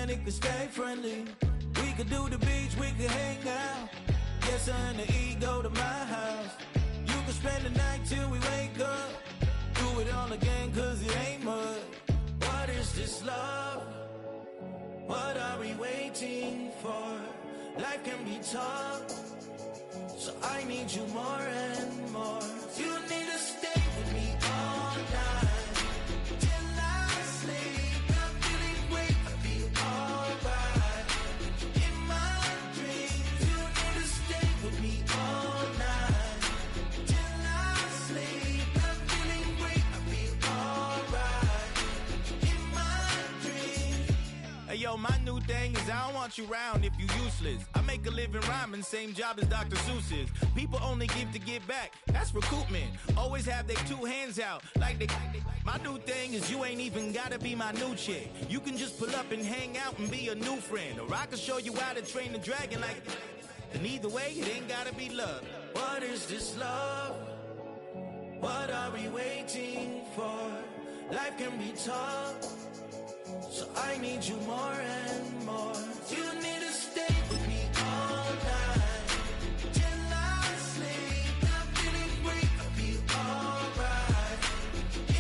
money could stay friendly. We could do the beach, we could hang out. Yes, her and the E go to my house. You could spend the night till we wake up. Do it all again, cause it ain't mud. What is this love? What are we waiting for? Life can be tough, so I need you more and more. You need to stay with me all night till I sleep. I'm feeling great, I feel alright. In my dreams, you need to stay with me all night till I sleep. I'm feeling great, I feel alright. In my dreams. Hey yo, my new thing is I don't want you around if you useless. I make a living rhyming, same job as Dr. Seuss's. People only give to get back, that's recoupment. Always have their two hands out, like they. My new thing is you ain't even gotta be my new chick. You can just pull up and hang out and be a new friend. Or I can show you how to train the dragon like. And either way, it ain't gotta be love. What is this love? What are we waiting for? Life can be tough, so I need you more and more. You need to stay with me all night till I sleep. I'm feeling great, I feel alright.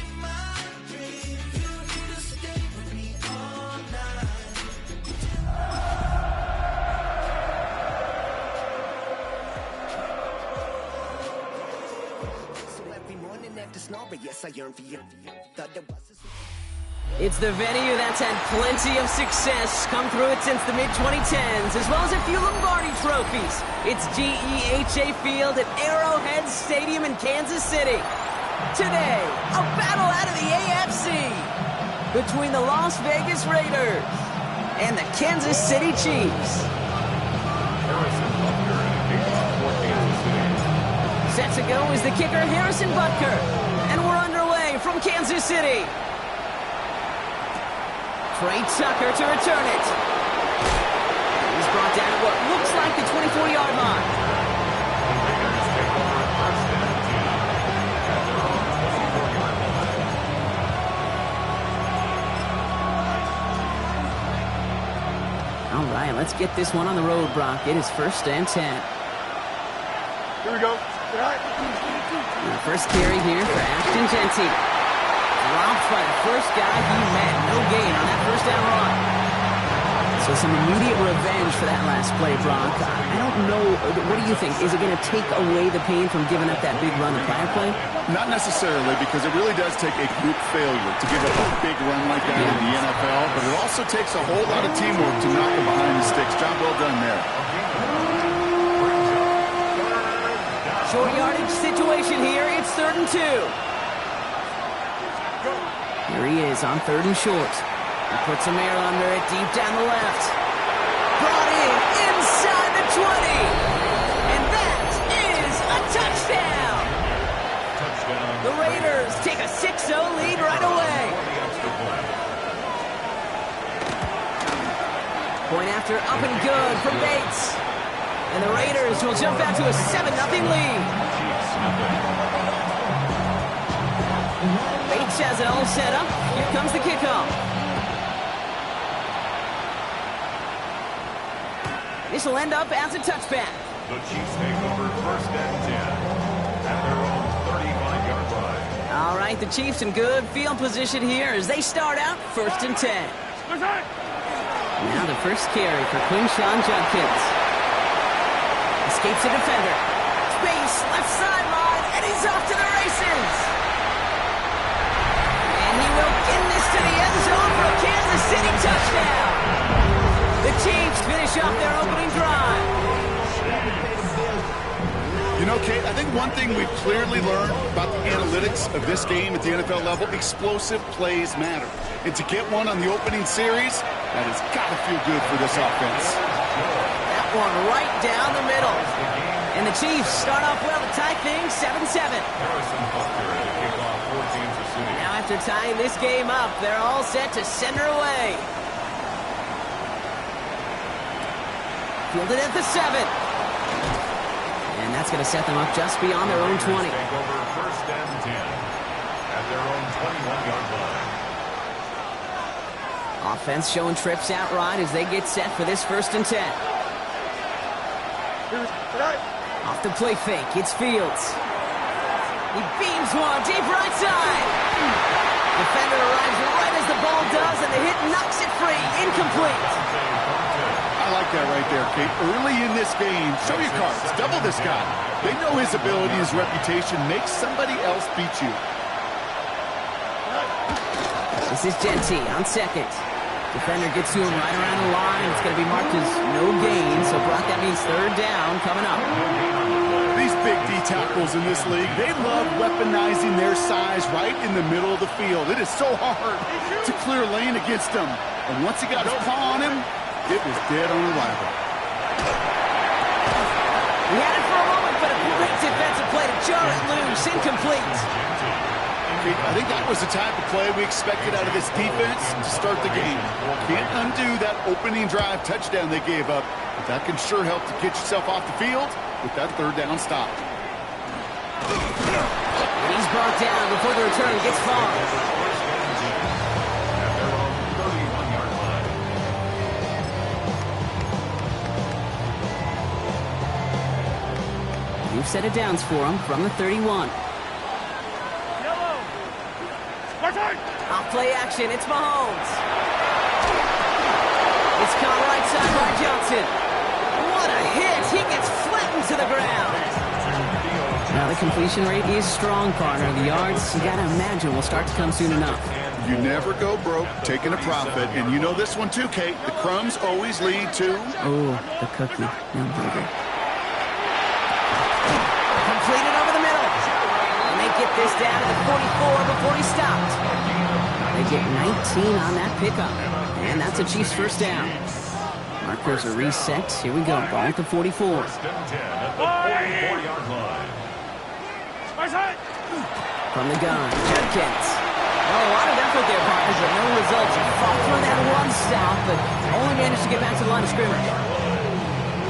In my dreams, you need to stay with me all night. So every morning after snoring, yes, I yearn for you. Thought there was It's the venue that's had plenty of success, come through it since the mid-2010s, as well as a few Lombardi trophies. It's GEHA Field at Arrowhead Stadium in Kansas City. Today, a battle out of the AFC between the Las Vegas Raiders and the Kansas City Chiefs. Set to go is the kicker, Harrison Butker, and we're underway from Kansas City. Trey Tucker to return it. He's brought down at what looks like the 24-yard line. All right, let's get this one on the road, Brock. It is 1st and 10. Here we go. The first carry here for Ashton Genty. Dropped by the first guy he met. No gain on that first down run. So some immediate revenge for that last play, Brock. I don't know. What do you think? Is it going to take away the pain from giving up that big run the prior play? Not necessarily, because it really does take a group failure to give up a big run like that in the NFL, but it also takes a whole lot of teamwork to knock them behind the sticks. Job well done there. Short yardage situation here. It's 3rd and 2. Here he is on 3rd and short. He puts some air under it deep down the left. Brought in inside the 20. And that is a touchdown. The Raiders take a 6-0 lead right away. Point after up and good from Bates. And the Raiders will jump out to a 7-0 lead. Bates has it all set up. Here comes the kickoff. This will end up as a touchback. The Chiefs take over 1st and 10 at their own 35-yard line. All right, the Chiefs in good field position here as they start out 1st and 10. Now the first carry for Quinshawn Judkins. Escapes a defender. Space, left sideline, and he's off to the races. And he will get this to the end zone for a Kansas City touchdown. The Chiefs finish off their opening drive. You know, Kate, I think one thing we've clearly learned about the analytics of this game at the NFL level, explosive plays matter. And to get one on the opening series, that has got to feel good for this offense. That one right down the middle. And the Chiefs start off well to tie things 7-7. Now after tying this game up, they're all set to send her away. Fielded at the 7. And that's going to set them up just beyond their own 20. Take over 1st and 10 at their own 21-yard line. Offense showing trips out right as they get set for this 1st and 10. Off the play fake, it's Fields. He beams one, deep right side. Defender arrives right as the ball does, and the hit knocks it free, incomplete. I like that right there, Kate. Early in this game, show your cards, double this guy. They know his ability, his reputation makes somebody else beat you. This is Genty on 2nd. Defender gets to him right around the line. It's going to be marked as no gain, so Brock, that means 3rd down coming up. These big D tackles in this league, they love weaponizing their size right in the middle of the field. It is so hard to clear lane against them. And once he got his paw on him, it was dead on arrival. He had it for a moment, but a great defensive play to jar it loose, incomplete. I think that was the type of play we expected out of this defense to start the game. Can't undo that opening drive touchdown they gave up, but that can sure help to get yourself off the field with that 3rd down stop. He's brought down before the return gets far. New set of downs for him from the 31. Off play action, it's Mahomes. It's caught right side by Johnson. What a hit! He gets flattened to the ground. Now the completion rate is strong, partner. The yards, you gotta imagine, will start to come soon enough. You never go broke taking a profit, and you know this one too, Kate. The crumbs always lead to... Oh, the cookie. No burger. Completed over the middle. And they get this down to the 44 before he stopped. They get 19 on that pickup. And that's a Chiefs 1st down. Markers are reset. Here we go. Ball at the 44. From the gun, Judkins. Oh, a lot of effort there, partners, but no results. Fought for that one stop, but only managed to get back to the line of scrimmage.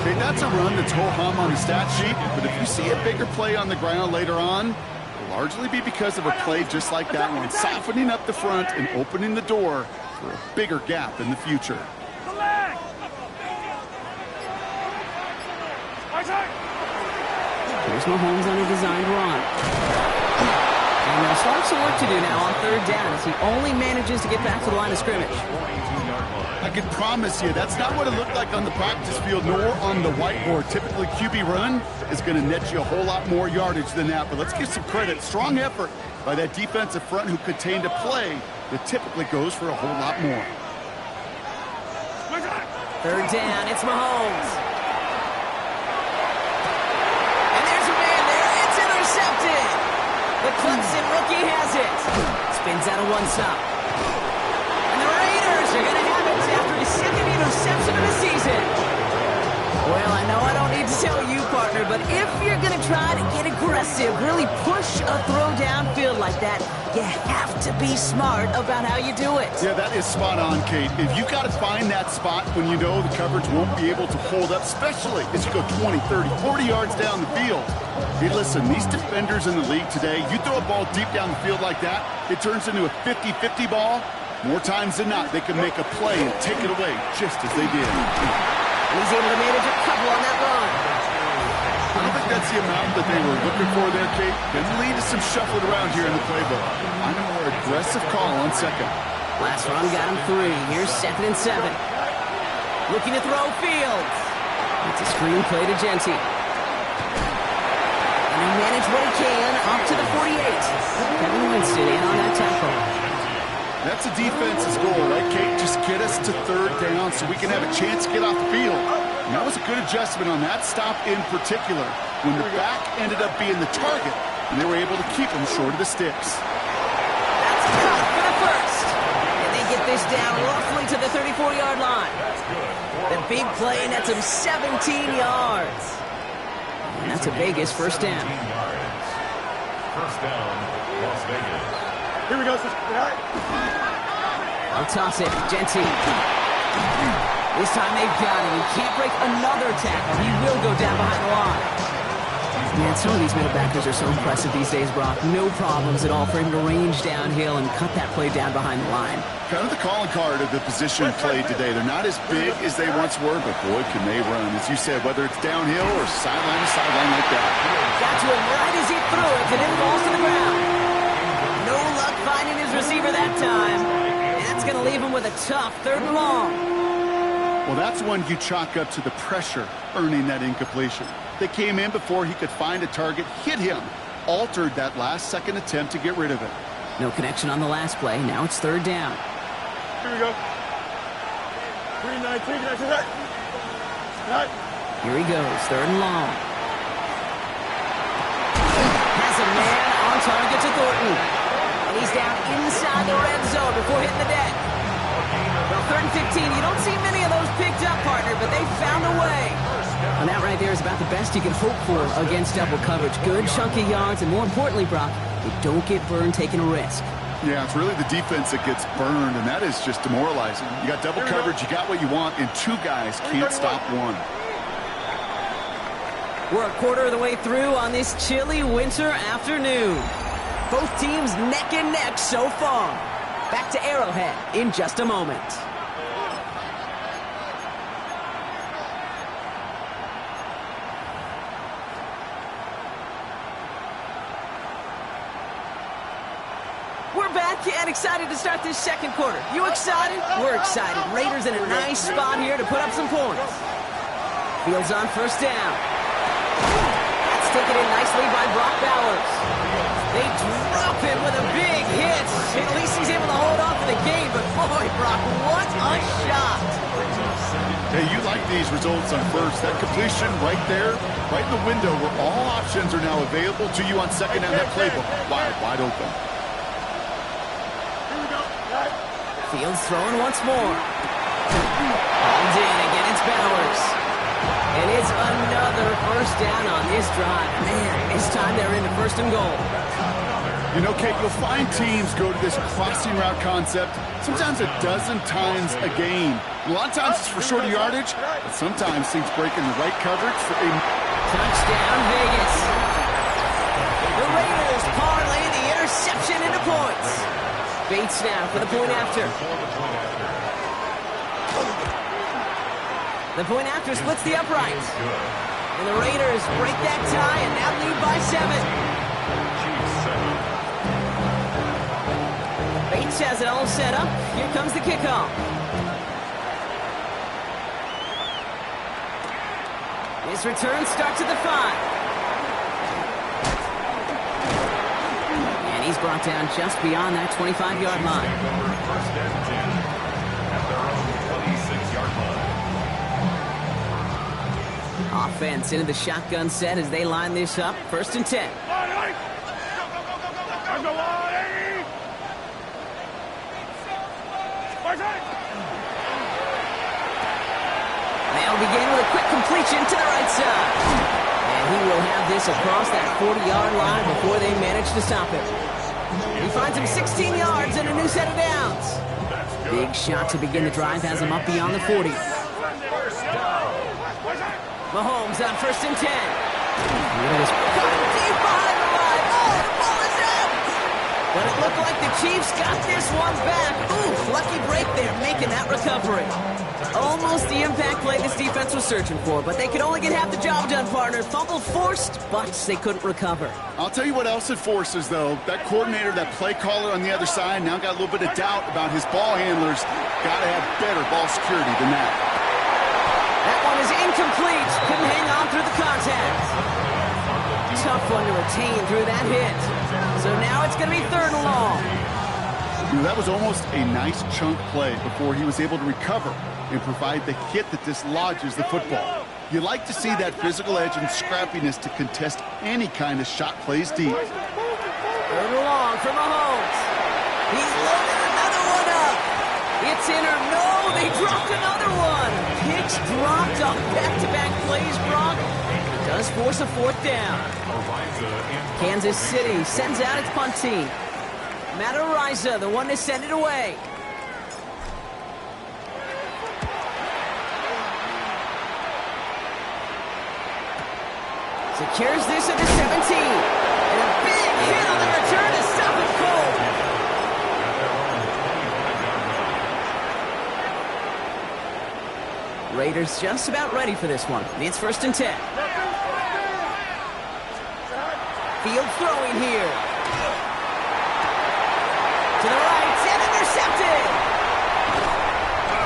Okay, that's a run that's ho-hum on the stat sheet, but if you see a bigger play on the ground later on, it'll largely be because of a play just like that one, softening up the front and opening the door for a bigger gap in the future. Here's Mahomes on a designed run. And they'll start some work to do now on 3rd down as he only manages to get back to the line of scrimmage. I can promise you, that's not what it looked like on the practice field nor on the whiteboard. Typically, QB run is going to net you a whole lot more yardage than that. But let's give some credit. Strong effort by that defensive front who contained a play that typically goes for a whole lot more. 3rd down, it's Mahomes. And there's a man there. It's intercepted. The Clemson rookie has it. Spins out of one stop. And the Raiders are going to have it after the 2nd interception of the season. Well, I know I don't need to tell you, partner, but if you're going to try to get aggressive, really push a throw downfield like that, you have to be smart about how you do it. Yeah, that is spot on, Kate. If you've got to find that spot when you know the coverage won't be able to hold up, especially as you go 20, 30, 40 yards down the field. Hey, listen, these defenders in the league today, you throw a ball deep down the field like that, it turns into a 50-50 ball. More times than not, they can make a play and take it away just as they did. And he's able to manage a couple on that run. I don't think that's the amount that they were looking for there, Kate. Can lead to some shuffling around here in the playbook. On a more aggressive call on 2nd. Last run got him 3. Here's 2nd and 7. Looking to throw Fields. It's a screen play to Genty. And he managed what he can up to the 48. Kevin Winston in on that tackle. That's a defense's goal, right, Kate? Just get us to 3rd down so we can have a chance to get off the field. And that was a good adjustment on that stop in particular, when the back ended up being the target, and they were able to keep him short of the sticks. That's a cut for the 1st. And they get this down roughly to the 34-yard line. The big play nets him 17 yards. And that's a Vegas 1st down. 1st down, Las Vegas. Here we go. I'll toss it. Genty. This time they've got him. He can't break another tackle. He will go down behind the line. Man, some of these middle backers are so impressive these days, Brock. No problems at all for him to range downhill and cut that play down behind the line. Kind of the calling card of the position played today. They're not as big as they once were, but boy, can they run. As you said, whether it's downhill or sideline to sideline like that. Got to him right as he threw it, and it falls to the ground. No luck finding his receiver that time. And that's going to leave him with a tough 3rd and long. Well, that's one you chalk up to the pressure earning that incompletion. They came in before he could find a target, hit him, altered that last-second attempt to get rid of it. No connection on the last play. Now it's 3rd down. Here we go. 3-9, Here he goes, 3rd and long. Has a man on target to Thornton. And he's down inside the red zone before hitting the deck. Well, 3rd and 15, you don't see many of those picked up, partner, but they found a way. And that right there is about the best you can hope for against double coverage. Good chunky yards, and more importantly, Brock, you don't get burned taking a risk. Yeah, it's really the defense that gets burned, and that is just demoralizing. You got double coverage, you got what you want, and 2 guys can't stop one. We're a quarter of the way through on this chilly winter afternoon. Both teams neck and neck so far. Back to Arrowhead in just a moment. We're back and excited to start this 2nd quarter. You excited? We're excited. Raiders in a nice spot here to put up some points. Fields on 1st down. That's taken in nicely by Brock Bowers. They drop him with a big hit. At least he's able to hold on for the game, but boy, Brock, what a shot. Hey, you like these results on 1st. That completion right there, right in the window where all options are now available to you on 2nd down, that playbook wide open. Fields throwing once more. Hauled in, again it's Bowers. And it's another 1st down on this drive. Man, this time they're into 1st and goal. You know, Kate, you'll find teams go to this crossing route concept sometimes a dozen times a game. A lot of times it's for shorter yardage, but sometimes things break in the right coverage for a touchdown, Vegas. The Raiders parlay the interception into points. Bates now for the point after. The point after splits the upright. And the Raiders break that tie and now lead by 7. Bates has it all set up. Here comes the kickoff. His return starts at the 5. And he's brought down just beyond that 25-yard line. 1st and 10 at their own 26-yard line. Offense into the shotgun set as they line this up. 1st and 10. They'll begin with a quick completion to the right side. And he will have this across that 40-yard line before they manage to stop him. He finds him 16 yards and a new set of downs. Big shot to begin the drive has him up beyond the 40. Mahomes on 1st and 10. Caught deep behind the line. Oh, the ball is out. But it looked like the Chiefs got this one back. Ooh, lucky break there, making that recovery. Almost the impact play this defense was searching for, but they could only get half the job done, partner. Fumble forced, but they couldn't recover. I'll tell you what else it forces, though. That coordinator, that play caller on the other side, now got a little bit of doubt about his ball handlers. Got to have better ball security than that. That one is incomplete. Couldn't hang on through the contact. Tough one to retain through that hit. So now it's going to be 3rd and long. You know, that was almost a nice chunk play before he was able to recover and provide the hit that dislodges the football. You like to see that physical edge and scrappiness to contest any kind of shot plays deep. 3rd and long for Mahomes. He's loaded another one up. It's in or no, they dropped another one. Picks dropped on back-to-back plays, Brock. Does force a 4th down. Kansas City sends out its punt team. Matt Ariza, the one to send it away. Secures this at the 17. And a big hit on the return to stop it cold. Raiders just about ready for this one. It's 1st and 10. Field throwing here. To the right, and intercepted!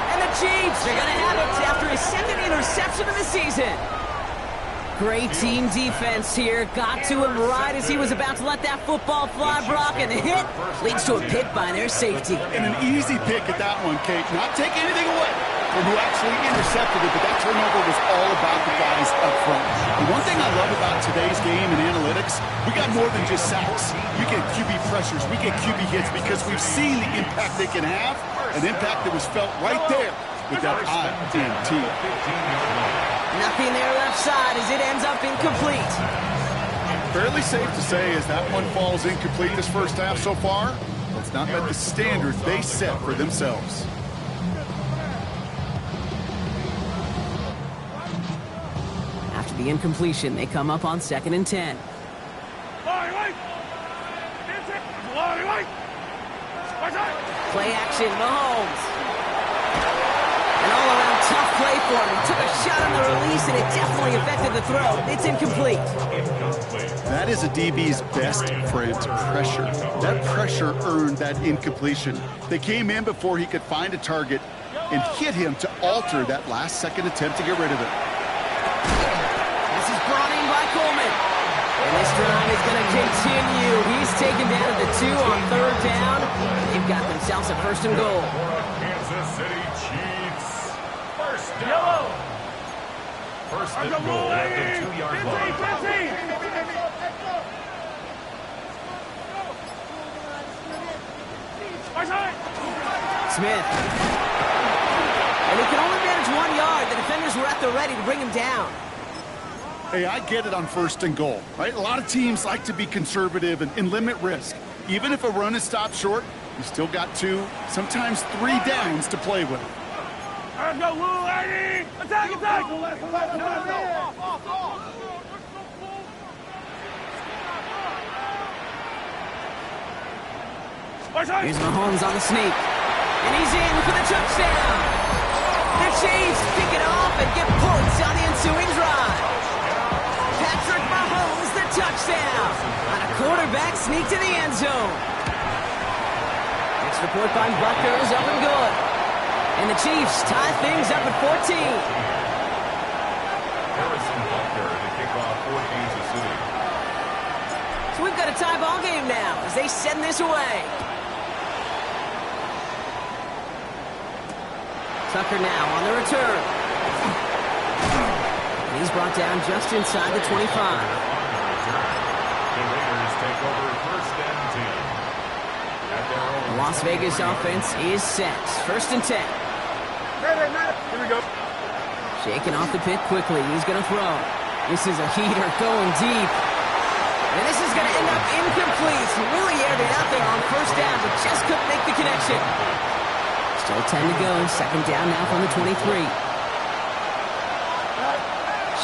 And the Chiefs are going to have it after his 2nd interception of the season. Great team defense here. Got to him right as he was about to let that football fly, Brock, and the hit leads to a pick by their safety. And an easy pick at that one, Kate. Not taking anything away from who actually intercepted it, but that turnover was all about the guys up front. The one thing I love about today's game and analytics, we got more than just sacks. We get QB pressures, we get QB hits because we've seen the impact they can have, an impact that was felt right there with that INT. Nothing there left side as it ends up incomplete. Fairly safe to say as that one falls incomplete this first half so far, it's not met the standards they set for themselves. After the incompletion, they come up on 2nd and 10. Play action, Mahomes. An all-around tough play for him. He took a shot on the release, and it definitely affected the throw. It's incomplete. That is a DB's best friend, pressure. That pressure earned that incompletion. They came in before he could find a target and hit him to alter that last-second attempt to get rid of it. This is brought in by Coleman. And this drive is going to continue. He's taken down at the 2 on 3rd down. They've got themselves a 1st and goal. Kansas City Chiefs. 1st down. 1st and goal at the 2-yard line. Smith. And he can only manage 1 yard. The defenders were at the ready to bring him down. Hey, I get it on 1st and goal, right? A lot of teams like to be conservative and limit risk. Even if a run is stopped short, you still got 2, sometimes 3 downs to play with. Let's go, Lou, Eddie! Attack, attack! Here's Mahomes on the sneak. And he's in for the touchdown. The Chiefs pick it off and get points on the ensuing drive. Patrick Mahomes, the touchdown. On a quarterback sneak to the end zone. Next report by Bucker is up and good. And the Chiefs tie things up at 14. Harrison Bucker to kick off for Kansas City. So we've got a tie ball game now as they send this away. Tucker now on the return. And he's brought down just inside the 25. The Raiders take over 1st and 10. At their own The Las Vegas offense is set. 1st and 10. Here we go. Shaking off the pit quickly. He's going to throw. This is a heater going deep. And this is going to end up incomplete. He really aired it out there on 1st down, but just couldn't make the connection. Still 10 to go. 2nd down now from the 23.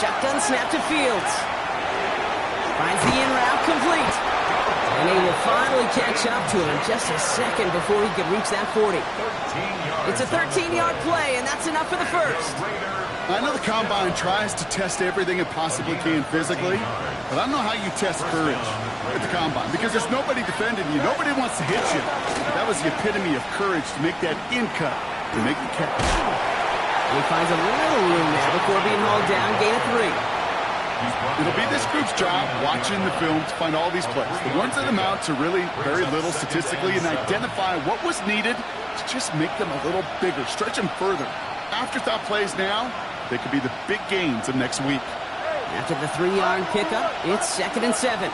Shotgun snap to Fields. Finds the in route complete. And he will finally catch up to him in just a second before he could reach that 40. It's a 13-yard play, and that's enough for the 1st. I know the Combine tries to test everything it possibly can physically, but I don't know how you test courage at the Combine because there's nobody defending you. Nobody wants to hit you. That was the epitome of courage to make that in cut, to make the catch. He finds a little room there before being hauled down, gain of 3. It'll be this group's job watching the film to find all these plays. The ones that amount to really very little statistically and identify what was needed to just make them a little bigger, stretch them further. Afterthought plays now, they could be the big gains of next week. After the 3-yard pickup, it's 2nd and 7.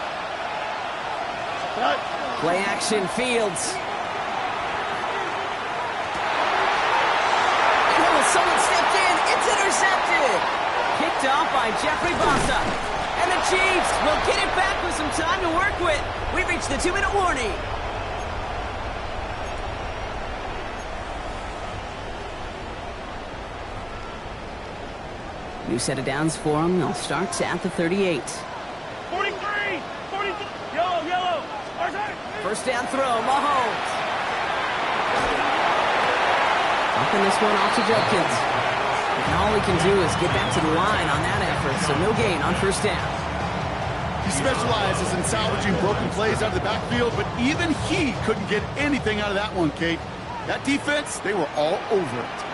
Play action, Fields. Oh, someone stepped in. It's intercepted. Picked off by Jeffrey Bossa. And the Chiefs will get it back with some time to work with. We've reached the 2-minute warning. New set of downs for them. They'll start at the 38. First down throw, Mahomes. Knocking this one off to Judkins. And all he can do is get back to the line on that effort, so no gain on first down. He specializes in salvaging broken plays out of the backfield, but even he couldn't get anything out of that one, Kate. That defense, they were all over it.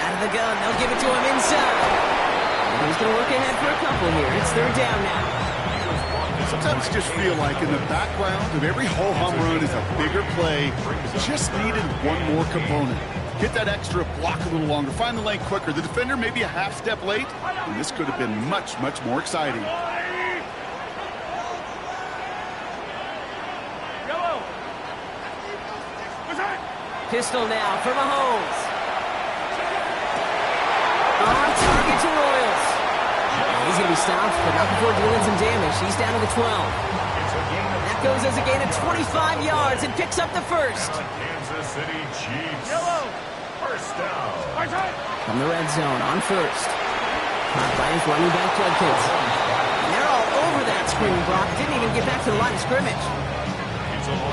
Out of the gun, they'll give it to him inside. He's going to look ahead for a couple here. It's third down now. Sometimes you just feel like in the background of every ho-hum run is a bigger play. Just needed one more component. Get that extra block a little longer. Find the lane quicker. The defender may be a half step late, and this could have been much, much more exciting. Pistol now for Mahomes. On target to Royals. He's going to be stopped, but not before dealing some damage. He's down to the 12. That goes as a gain of 25 yards and picks up the first. Kansas City Chiefs. First down. From the red zone on first. Caught by his running back, Judkins. And they're all over that screen, Brock. Didn't even get back to the line of scrimmage.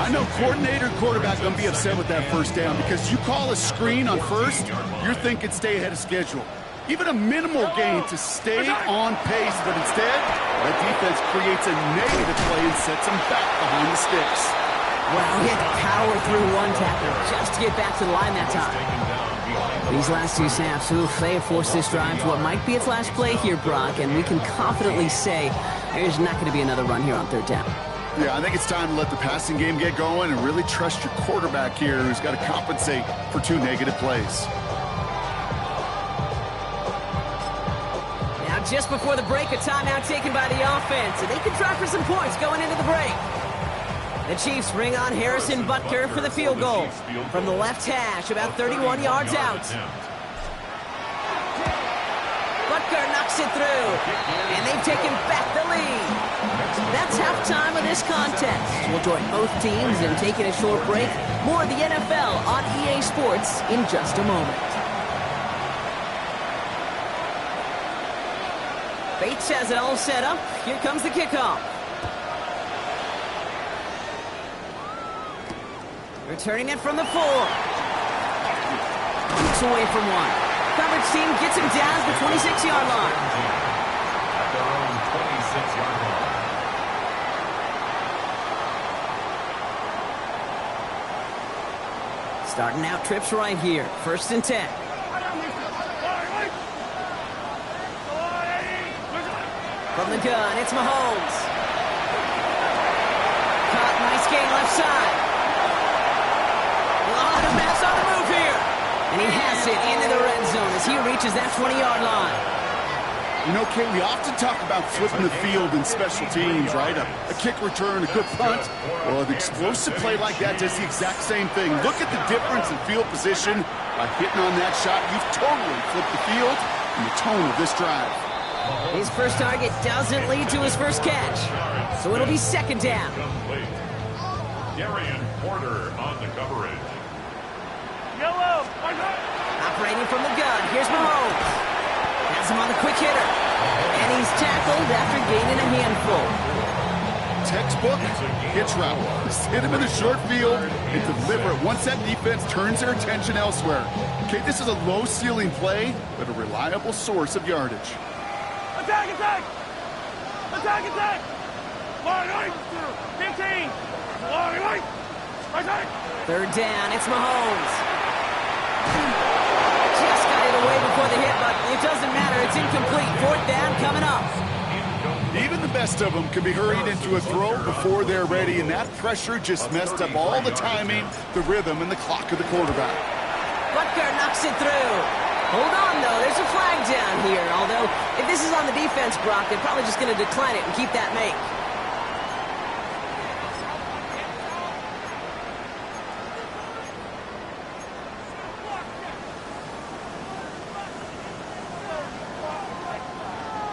I know coordinator and quarterback going to be upset with that first down because you call a screen on first, you're thinking stay ahead of schedule. Even a minimal gain to stay on pace, but instead, that defense creates a negative play and sets them back behind the sticks. Wow, he had to power through one tackle just to get back to the line that time. These last two snaps, they have forced this drive to what might be its last play here, Brock, and we can confidently say there's not going to be another run here on third down. Yeah, I think it's time to let the passing game get going and really trust your quarterback here who's got to compensate for two negative plays. Now, just before the break, a timeout taken by the offense, and they can try for some points going into the break. The Chiefs bring on Harrison Butker for the field goal. From the left hash, about 31 yards out. Butker knocks it through, and they've taken back the lead. That's halftime of this contest. We'll join both teams in taking a short break. More of the NFL on EA Sports in just a moment. Bates has it all set up. Here comes the kickoff. Returning it from the 4. It's away from one. Coverage team gets him down at the 26-yard line. At their own 26-yard line. Starting out trips right here. First and 10. From the gun, it's Mahomes. Caught, nice gain left side. A lot of pass on the move here. And he has it into the red zone as he reaches that 20-yard line. You know, Kate, we often talk about flipping the field in special teams, right? A kick return, a good punt. Well, an explosive play like that does the exact same thing. Look at the difference in field position. By hitting on that shot, you've totally flipped the field and the tone of this drive. His first target doesn't lead to his first catch, so it'll be second down. Darian Porter on the coverage. Operating from the gun, here's Mahomes. Has him on the quick hitter. And he's tackled after gaining a handful. Textbook hitch route. Just hit him in the short field and deliver it once that defense turns their attention elsewhere. Okay, this is a low ceiling play, but a reliable source of yardage. Attack, attack! Attack, attack! Line, right! 15! Line, right! Attack! Third down, it's Mahomes. Just got it away before the hit, but it doesn't matter. It's incomplete. Fourth down coming up. Even the best of them can be hurried into a throw before they're ready, and that pressure just messed up all the timing, the rhythm, and the clock of the quarterback. Butker knocks it through. Hold on, though. There's a flag down here. Although, if this is on the defense, Brock, they're probably just going to decline it and keep that make.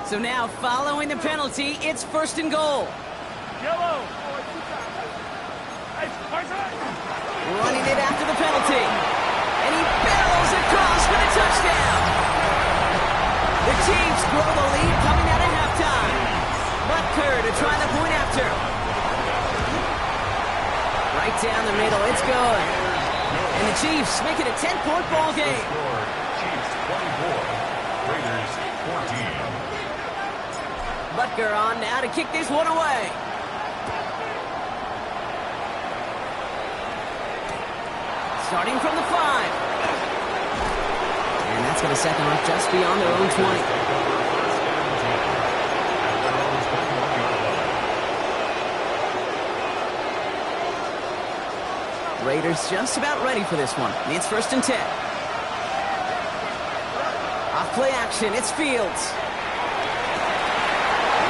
So now, following the penalty, it's first and goal. Yellow! Running it after the penalty. And he barrels across for the touchdown. The Chiefs grow the lead coming out of halftime. Butker to try the point after. Right down the middle, it's good. And the Chiefs make it a 10-point ball game. Chiefs 24, Raiders 14. Butker on now to kick this one away. Starting from the 5. And that's going to set them up just beyond their own 20. Raiders just about ready for this one. It's 1st and 10. Off play action, it's Fields.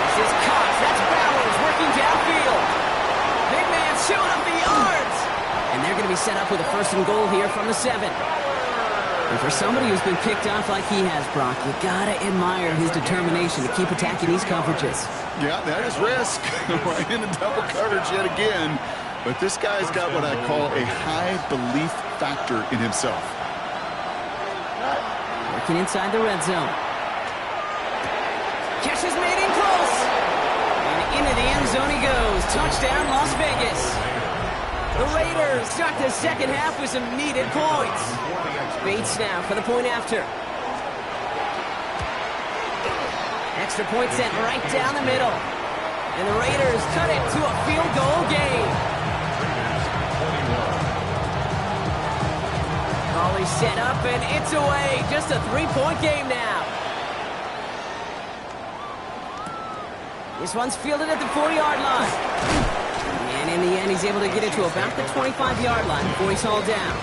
This is Cox, that's Bowers working downfield. Big man showing up the yards. And they're going to be set up with a 1st and goal here from the 7. And for somebody who's been picked off like he has, Brock, you gotta admire his determination to keep attacking these coverages. Yeah, that is risk. Right into double coverage yet again. But this guy's got what I call a high belief factor in himself. Working inside the red zone. Catch is made in close. And into the end zone he goes. Touchdown, Las Vegas. The Raiders start the second half with some needed points. Bates now for the point after. Extra point sent right down the middle. And the Raiders cut it to a field goal game. Volley set up and it's away. Just a 3-point game now. This one's fielded at the 40-yard line. And in the end, he's able to get it to about the 25-yard line before he's hauled down.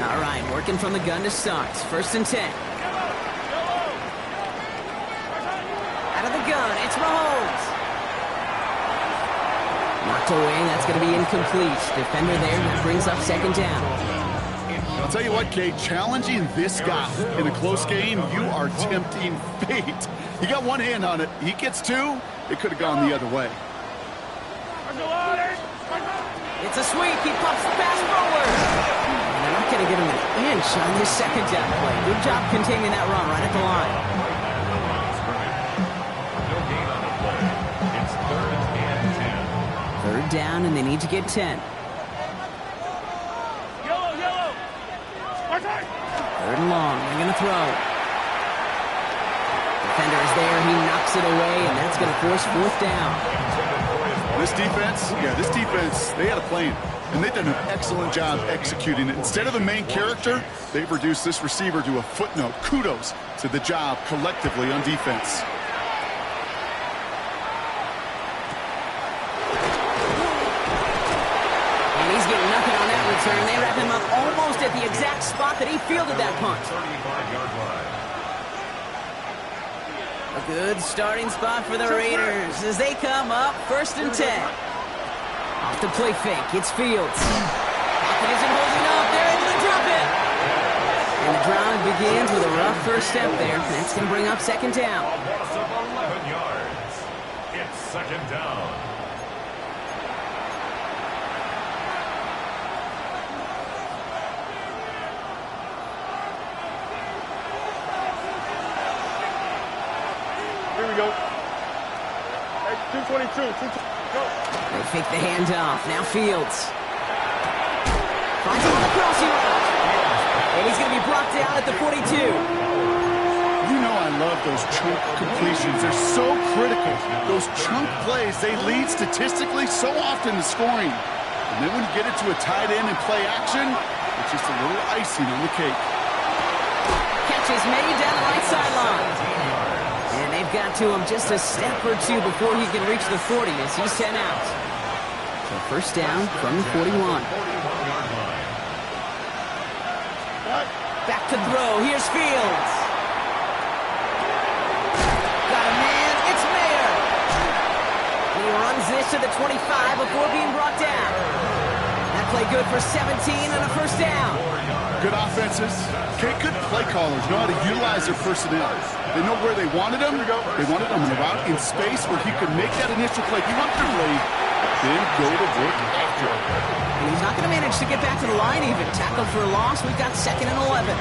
All right, working from the gun to start. 1st and 10. Out of the gun, it's Mahomes. Knocked away, that's going to be incomplete. Defender there, that brings up 2nd down. I'll tell you what, Kate, challenging this guy in a close game, you are tempting fate. He got one hand on it. He gets 2, it could have gone the other way. It's a sweep. He pops the pass forward. And they're not going to get him an inch on this 2nd down play. Good job containing that run right at the line. No gain on the play. It's 3rd and 10. 3rd down, and they need to get 10. Yellow. 3rd and long. They're going to throw. Defender is there. He knocks it away, and that's going to force 4th down. This defense, they had a plan, and they've done an excellent job executing it. Instead of the main character, they've reduced this receiver to a footnote. Kudos to the job collectively on defense. And he's getting nothing on that return. They wrap him up almost at the exact spot that he fielded that punt. 35-yard line. A good starting spot for the Raiders as they come up 1st and 10. Off the play fake, it's Fields. Pocket isn't holding up, they're able to drop it. And the drive begins with a rough first step there. That's going to bring up 2nd down. A loss of 11 yards. It's 2nd down. Here we go. Hey, 222. Go. They fake the handoff. Now Fields. Finds him on the crossing route. And he's going to be brought down at the 42. You know I love those chunk completions. They're so critical. Those chunk plays, they lead statistically so often to scoring. And then when you get it to a tight end and play action, it's just a little icing on the cake. Catch is made down the right sideline. And they've got to him just a step or 2 before he can reach the 40 as he's sent out. So 1st down from the 41. Back to throw. Here's Fields. Got a man. It's Mayer. And he runs this to the 25 before being brought down. That play good for 17 and a first down. Good offenses. Okay, good play callers know how to utilize their personnel. They know where they wanted him. They wanted him in a route in space where he could make that initial play comfortably, then go to work after. And he's not going to manage to get back to the line even. Tackled for a loss. We've got 2nd and 11.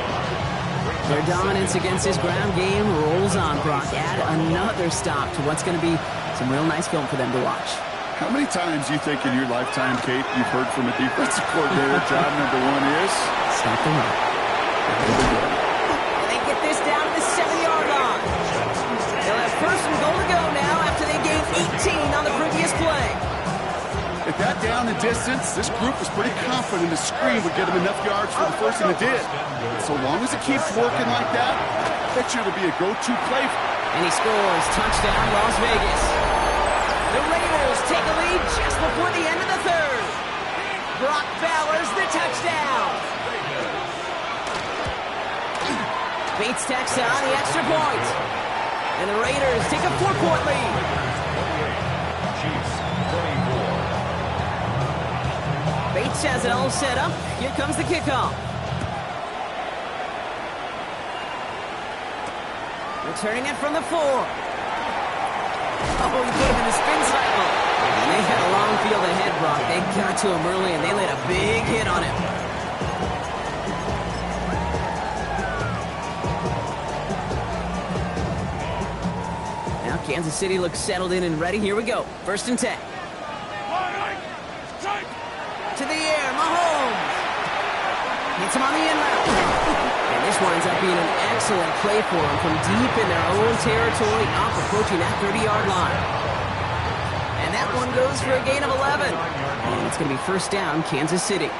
Their dominance against his ground game rolls on, Brock. Add another stop to what's going to be some real nice film for them to watch. How many times do you think in your lifetime, Kate, you've heard from a defensive coordinator, job number 1 is? Stop the run. They get this down to the 7-yard line. They'll have 1st and goal to go now after they gained 18 on the previous play. At that down and distance, this group was pretty confident the screen would get them enough yards for the first, and it did. So long as it keeps working like that, that should be a go-to play. And he scores. Touchdown, Las Vegas. The Raiders take a lead just before the end of the 3rd. Brock Bowers the touchdown. Bates tacks on the extra point. And the Raiders take a 4-point lead. Chiefs 24. Bates has it all set up. Here comes the kickoff. Returning it from the 4. Oh, he put him in the spin cycle. And they had a long field ahead, Brock. They got to him early, and they laid a big hit on him. Now Kansas City looks settled in and ready. Here we go. 1st and 10. To the air, Mahomes. Hits him on the end route. And this winds up being an excellent play for him from deep in their own territory, up approaching that 30-yard line. And that one goes for a gain of 11. And it's going to be 1st down, Kansas City.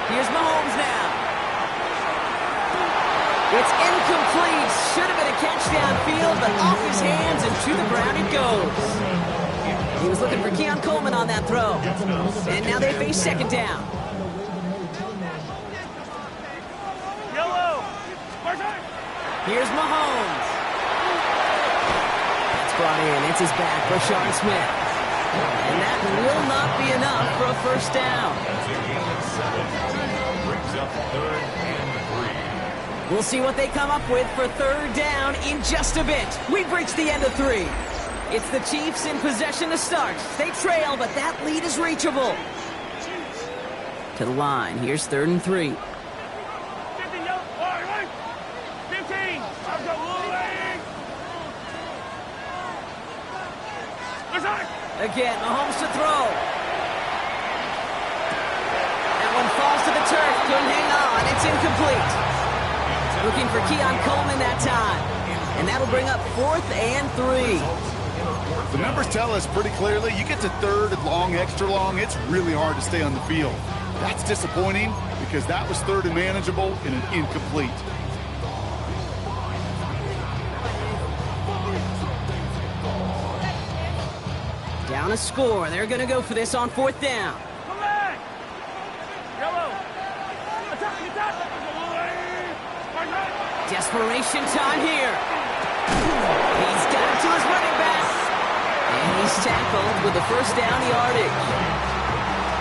Here's Mahomes now. It's incomplete. Should have been a catch downfield, but off his hands and to the ground it goes. He was looking for Keon Coleman on that throw. And now they face 2nd down. Here's Mahomes. It's brought in. It's his back, Rashard Smith. And that will not be enough for a 1st down. Brings up 3rd and 3. We'll see what they come up with for 3rd down in just a bit. We've reached the end of 3. It's the Chiefs in possession to start. They trail, but that lead is reachable. To the line. Here's 3rd and 3. Again, Mahomes to throw. That one falls to the turf. Couldn't hang on. It's incomplete. Looking for Keon Coleman that time. And that'll bring up 4th and 3. The numbers tell us pretty clearly, you get to 3rd and long, extra long, it's really hard to stay on the field. That's disappointing because that was 3rd and manageable and an incomplete. Down a score. They're going to go for this on 4th down. Desperation time here. He's got it to his running back. And he's tackled with the 1st down yardage.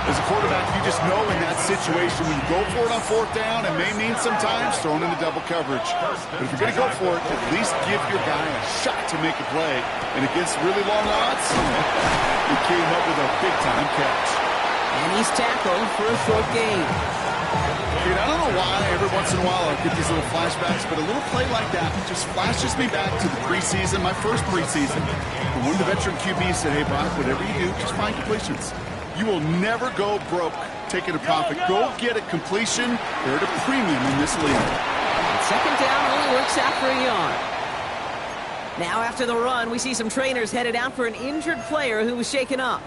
As a quarterback, you just know in that situation when you go for it on 4th down, it may mean sometimes throwing into double coverage. But if you're going to go for it, at least give your guy a shot to make a play. And against really long odds, he came up with a big-time catch. And he's tackled for a short gain. Dude, I don't know why every once in a while I get these little flashbacks, but a little play like that just flashes me back to the preseason, my first preseason. And one of the veteran QBs said, hey, Brock, whatever you do, just find completions. You will never go broke taking a profit. Go get a completion. They're at a premium in this league. And 2nd down only works out for a yard. Now after the run, we see some trainers headed out for an injured player who was shaken up.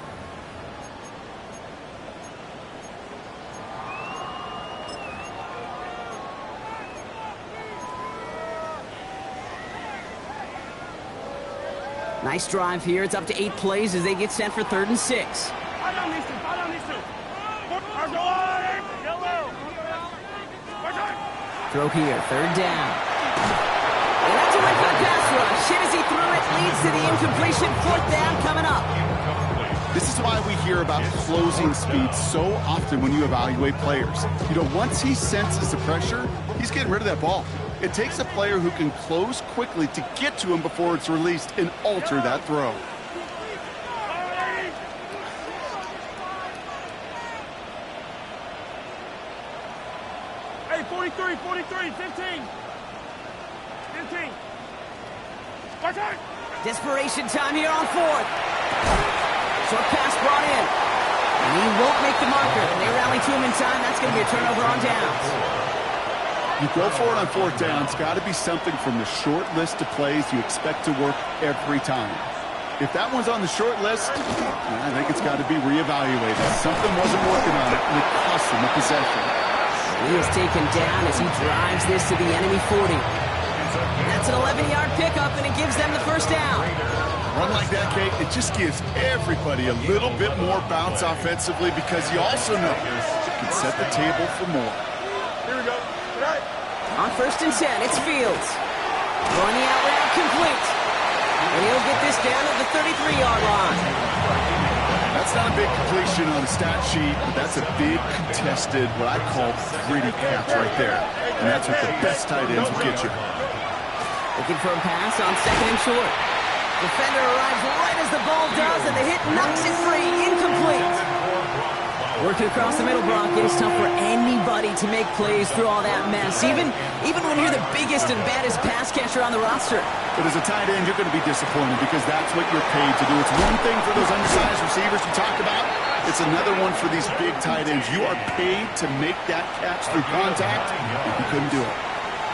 Nice drive here. It's up to 8 plays as they get set for 3rd and 6. Throw here, 3rd down. away for the pass rush. Hit as he threw it, leads to the incompletion. 4th down coming up. This is why we hear about closing speed so often when you evaluate players. You know, once he senses the pressure, he's getting rid of that ball. It takes a player who can close quickly to get to him before it's released and alter that throw. Hey, 43, 15. 15. Watch out! Desperation time here on 4th. Short pass brought in. And he won't make the marker. They rally to him in time. That's going to be a turnover on downs. You go for it on 4th down. It's got to be something from the short list of plays you expect to work every time. If that one's on the short list, I think it's got to be reevaluated. Something wasn't working on it, and it cost him a possession. He is taken down as he drives this to the enemy 40. That's an 11-yard pickup, and it gives them the first down. Run like that, Kate, it just gives everybody a little bit more bounce offensively because you also know you can set the table for more. Here we go. All right. On 1st and 10, it's Fields. Throwing the out route complete. And he'll get this down at the 33-yard line. That's not a big completion on the stat sheet, but that's a big contested, what I call gritty catch right there. And that's what the best tight ends will get you. Looking for a pass on 2nd and short. Defender arrives right as the ball does, and the hit knocks it free. Incomplete. Working across the middle, Brock, it is tough for anybody to make plays through all that mess, even when you're the biggest and baddest pass catcher on the roster. But as a tight end, you're going to be disappointed because that's what you're paid to do. It's one thing for those undersized receivers you talked about. It's another one for these big tight ends. You are paid to make that catch through contact, and you couldn't do it.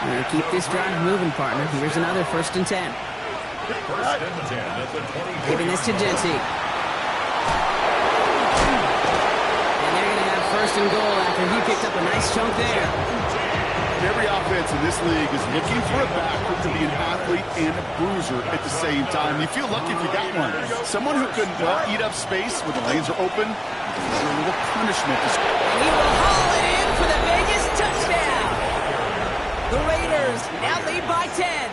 We're going to keep this drive moving, partner. Here's another 1st and 10. 1st and 10 at the 20. Giving this to Genty. And they're going to have 1st and goal after he picked up a nice chunk there. Every offense in this league is looking for a back who can be an athlete and a bruiser at the same time. You feel lucky if you got one. Someone who can, well, eat up space when the lanes are open. A little punishment. And he will haul it in for the Vegas touchdown. The Raiders now lead by 10.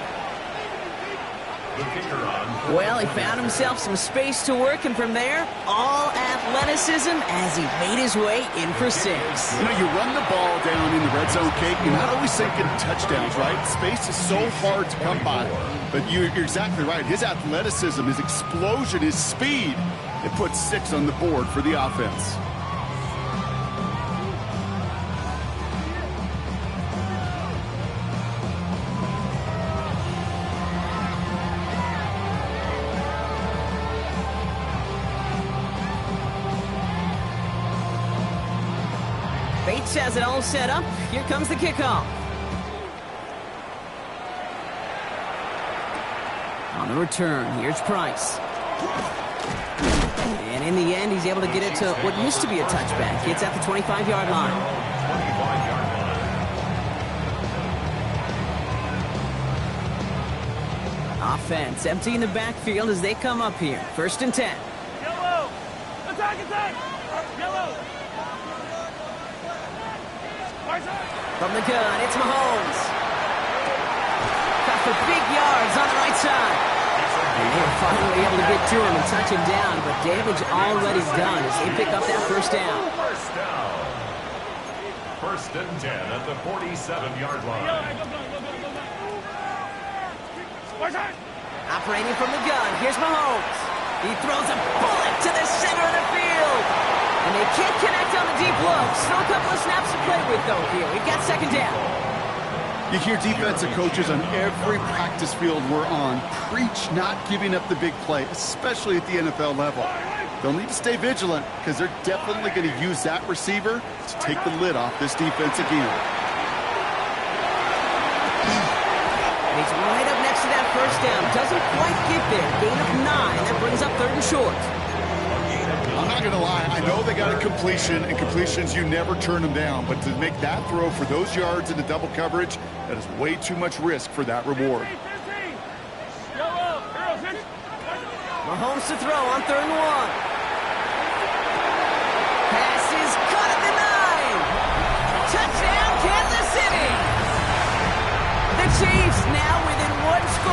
The kicker on. Well, he found himself some space to work, and from there, all athleticism as he made his way in for 6. You know, you run the ball down in the red zone, Kate, you're not always thinking touchdowns, right? Space is so hard to come by. But you're exactly right. His athleticism, his explosion, his speed, it puts 6 on the board for the offense. Bates has it all set up. Here comes the kickoff. On the return, here's Price. And in the end, he's able to get it to what used to be a touchback. It's at the 25-yard line. 25-yard line. Offense emptying the backfield as they come up here. 1st and 10. Yellow. Attack. Yellow. From the gun, it's Mahomes. Got for big yards on the right side. And they're finally able to get to him and touch him down, but damage already done as they pick up that 1st down. 1st down. 1st and 10 at the 47-yard line. Operating from the gun, here's Mahomes. He throws a bullet to the center of the field. And they can't connect on the deep look. Still a couple of snaps to play with, though, here. We've got 2nd down. You hear defensive coaches on every practice field we're on preach not giving up the big play, especially at the NFL level. They'll need to stay vigilant because they're definitely going to use that receiver to take the lid off this defense again. And he's right up next to that 1st down. Doesn't quite get there. Gain of 9. That brings up 3rd and short. I'm not going to lie. I know they got a completion, and completions, you never turn them down. But to make that throw for those yards into double coverage, that is way too much risk for that reward. Mahomes to throw on 3rd and 1. Pass is caught at the 9. Touchdown, Kansas City. The Chiefs now within 1 score.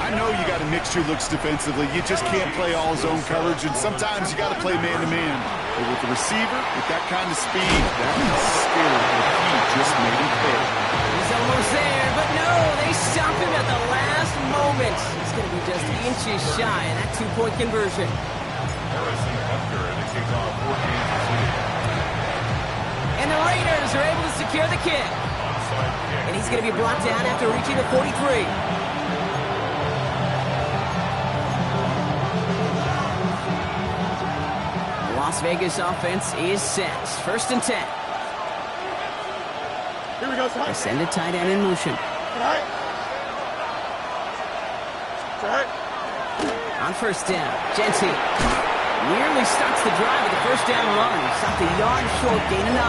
I know you got to mix your looks defensively. You just can't play all zone coverage, and sometimes you got to play man-to-man. But with the receiver, with that kind of speed, that is scary. He just made him pay. He's almost there, but no, they stop him at the last moment. He's going to be just inches shy of that two-point conversion. Harrison Butker and the kickoff for Kansas City. And the Raiders are able to secure the kick. Onside kick. And he's going to be brought down after reaching the 43. The Las Vegas offense is set. 1st and 10. Here we go, son. They send a tight end in motion. All right. All right. On 1st down, Genty nearly stops the drive with the 1st down run. Stopped a yard short, gain of 9.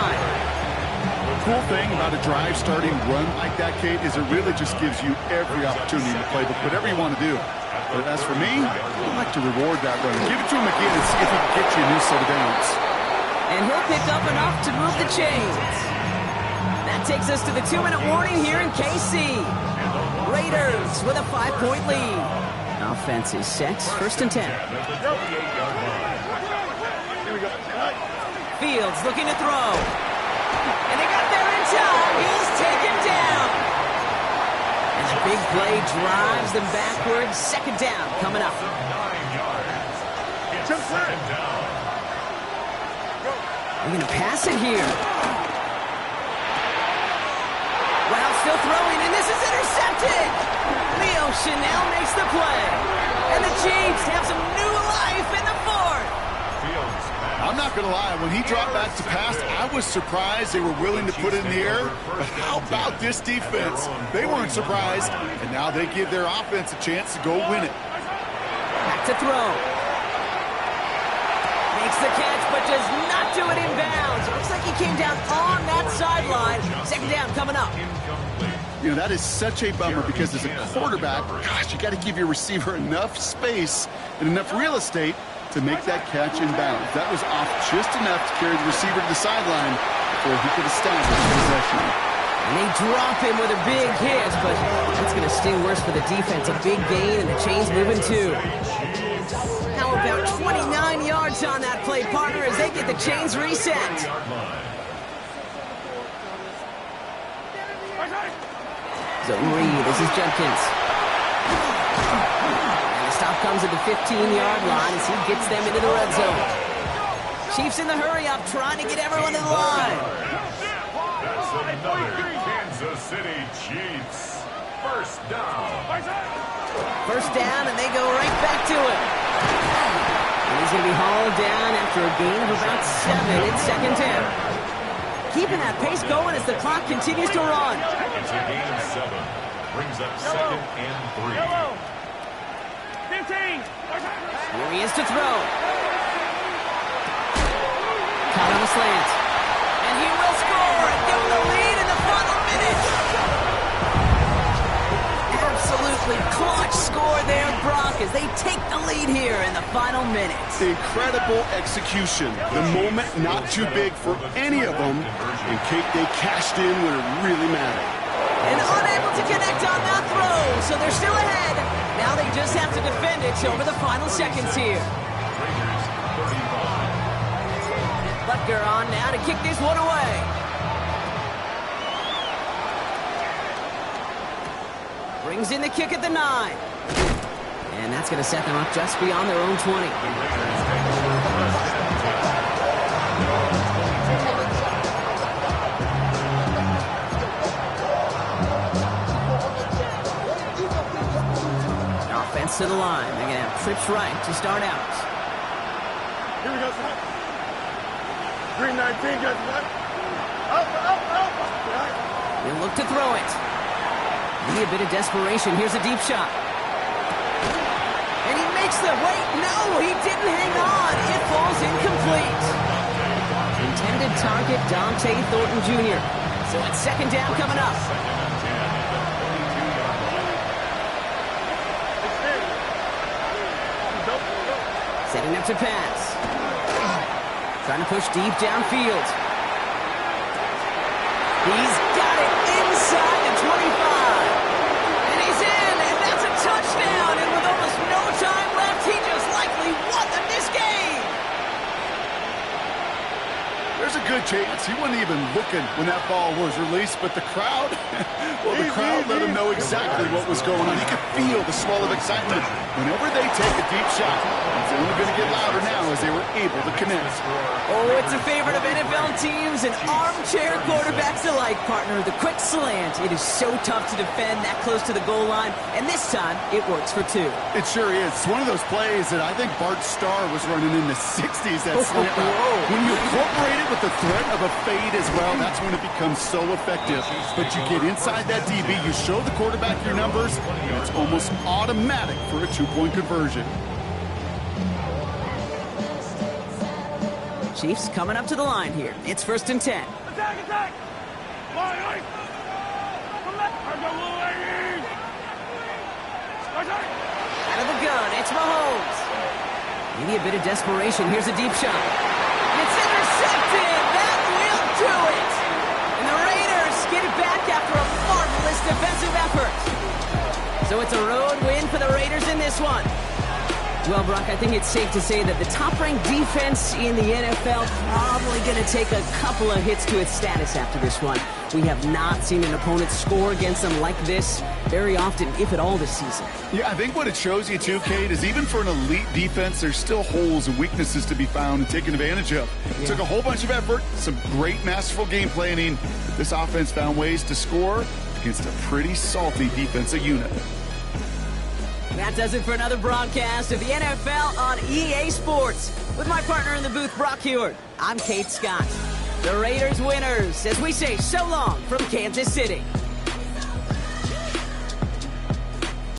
The cool thing about a drive starting run like that, Kate, is it really just gives you every opportunity to play whatever you want to do. But as for me, I like to reward that run. Give it to him again and see if he can get you a new set of downs. And he'll pick up enough to move the chains. That takes us to the 2-minute warning here in KC. Raiders with a 5-point lead. Offense is set. 1st and 10. Here we go. All right. Fields looking to throw. And they got there in time. He's taken down. And the big play drives them backwards. 2nd down coming up. 9 yards. It's 2nd down. They're going to pass it here. Well, still throwing, and this is intercepted. Leo Chanel makes the play. And the Chiefs have some new life in the 4th. Fields. I'm not going to lie, when he dropped back to pass, I was surprised they were willing to put it in the air. But how about this defense? They weren't surprised, and now they give their offense a chance to go win it. Back to throw. Makes the catch, but does not do it in bounds. Looks like he came down on that sideline. 2nd down coming up. You know, that is such a bummer because as a quarterback, gosh, you got to give your receiver enough space and enough real estate to make that catch in bounds. That was off just enough to carry the receiver to the sideline before he could establish possession. And they drop him with a big hit, but that's going to sting worse for the defense. A big gain, and the chains moving too. How about 29 yards on that play, partner, as they get the chains reset. Zone read. This is Judkins. And the stop comes at the 15-yard line as he gets them into the red zone. Chiefs in the hurry-up, trying to get everyone to the line. That's another Kansas City Chiefs. 1st down. 1st down, and they go right back to it. And he's going to be hauled down after a gain of about 7 in 2nd down. Keeping that pace going as the clock continues to run. It's a gain of 7. Brings up 2nd and 3. 15. Here he is to throw. Caught on a slant. And he will score and give them the lead in the final minute. Absolutely clutch score there, Brock, as they take the lead here in the final minutes. Incredible execution. The moment not too big for any of them. And Kate, they cashed in when it really mattered. And unable to connect on that throw, so they're still ahead. Now they just have to defend it over the final seconds here. Raiders 35. Butker on now to kick this one away. Brings in the kick at the 9. And that's going to set them up just beyond their own 20. Offense to the line. They're going to have trips right to start out. Here we go, son. Green 19, guys. Up. He'll look to throw it. Maybe a bit of desperation. Here's a deep shot. And he makes the wait. No, he didn't hang on. It falls incomplete. Intended target, Dante Thornton Jr. So it's 2nd down coming up. Setting up to pass. Trying to push deep downfield. He's got it inside the 25. And he's in, and that's a touchdown. chance. He wasn't even looking when that ball was released, but the crowd, well, the crowd let him know exactly what was going on. He could feel the swell of excitement. Whenever they take a deep shot, it's only going to get louder now as they were able to connect. Oh, it's a favorite of NFL teams and armchair quarterbacks alike, partner. The quick slant. It is so tough to defend that close to the goal line, and this time it works for two. It sure is. It's one of those plays that I think Bart Starr was running in the 60s, that slant route. When you incorporate it with the threat of a fade as well, that's when it becomes so effective. But you get inside that DB, you show the quarterback your numbers, and it's almost automatic for a two-point conversion. Chiefs coming up to the line here. It's 1st and 10. Attack, attack! Line! Out of the gun, it's Mahomes. Maybe a bit of desperation. Here's a deep shot. It's intercepted! That will do it! And the Raiders get it back after a marvelous defensive effort. So it's a road win for the Raiders in this one. Well, Brock, I think it's safe to say that the top-ranked defense in the NFL probably going to take a couple of hits to its status after this one. We have not seen an opponent score against them like this very often, if at all, this season. Yeah, I think what it shows you, too, Kate, is even for an elite defense, there's still holes and weaknesses to be found and taken advantage of. It took a whole bunch of effort, some great masterful game planning. This offense found ways to score against a pretty salty defensive unit. That does it for another broadcast of the NFL on EA Sports. With my partner in the booth, Brock Heward, I'm Kate Scott. The Raiders winners, as we say so long from Kansas City.